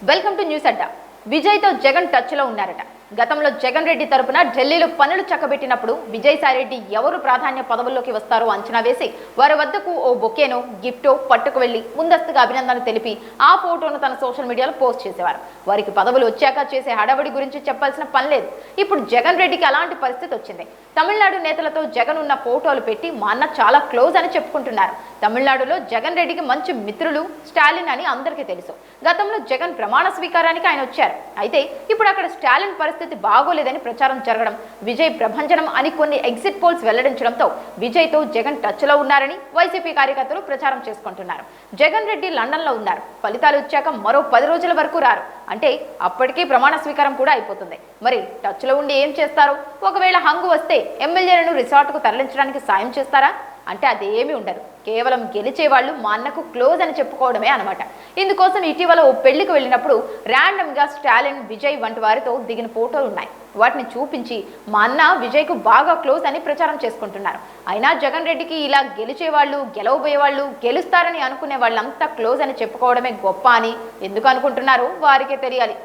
Welcome to news అడ్డా. విజయ్తో జగన్ టచ్లో ఉన్నారట. గతంలో జగన్ రెడ్డి తరపున ఢిల్లీలో పనులు చక్కబెట్టినప్పుడు విజయసాయిరెడ్డి ఎవరు ప్రాధాన్య పదవుల్లోకి వస్తారో అంచనా వేసి వారి వద్దకు ఓ బొకేనో గిఫ్టో పట్టుకు వెళ్లి ముందస్తుగా అభినందనలు తెలిపి ఆ ఫోటోను తన సోషల్ మీడియాలో పోస్ట్ చేసేవారు. వారికి పదవులు వచ్చాక చేసే హడావడి గురించి చెప్పాల్సిన పని లేదు. ఇప్పుడు జగన్ రెడ్డికి అలాంటి పరిస్థితి వచ్చింది. తమిళనాడు నేతలతో జగన్ ఉన్న ఫోటోలు పెట్టి మా అన్న చాలా క్లోజ్ అని చెప్పుకుంటున్నారు. తమిళనాడులో జగన్ రెడ్డికి మంచి మిత్రులు స్టాలిన్ అని అందరికీ తెలుసు. గతంలో జగన్ ప్రమాణ స్వీకారానికి ఆయన వచ్చారు. అయితే ఇప్పుడు అక్కడ స్టాలిన్ పరిస్థితి బాగోలేదని ప్రచారం జరగడం, విజయ్ ప్రభంజనం అని కొన్ని ఎగ్జిట్ పోల్స్ వెల్లడించడంతో విజయ్తో జగన్ టచ్లో ఉన్నారని వైసీపీ కార్యకర్తలు ప్రచారం చేసుకుంటున్నారు. జగన్ రెడ్డి లండన్లో ఉన్నారు. ఫలితాలు వచ్చాక మరో 10 రోజుల వరకు రారు. అంటే అప్పటికే ప్రమాణ స్వీకారం కూడా అయిపోతుంది. మరి టచ్లో ఉండి ఏం చేస్తారు? ఒకవేళ హంగు వస్తే ఎమ్మెల్యేలను రిసార్ట్కు తరలించడానికి సాయం చేస్తారా అంటే అదేమీ ఉండదు. కేవలం గెలిచే వాళ్ళు మా అన్నకు క్లోజ్ అని చెప్పుకోవడమే అనమాట. ఇందుకోసం ఇటీవల ఓ పెళ్లికి వెళ్ళినప్పుడు ర్యాండమ్గా స్టాలిన్, విజయ్ వంటి వారితో దిగిన ఫోటోలు ఉన్నాయి. వాటిని చూపించి మా అన్న విజయ్కు బాగా క్లోజ్ అని ప్రచారం చేసుకుంటున్నారు. అయినా జగన్ రెడ్డికి ఇలా గెలిచే వాళ్ళు, గెలవబోయే వాళ్ళు, గెలుస్తారని అనుకునే వాళ్ళంతా క్లోజ్ అని చెప్పుకోవడమే గొప్ప అని ఎందుకు అనుకుంటున్నారో వారికే తెలియాలి.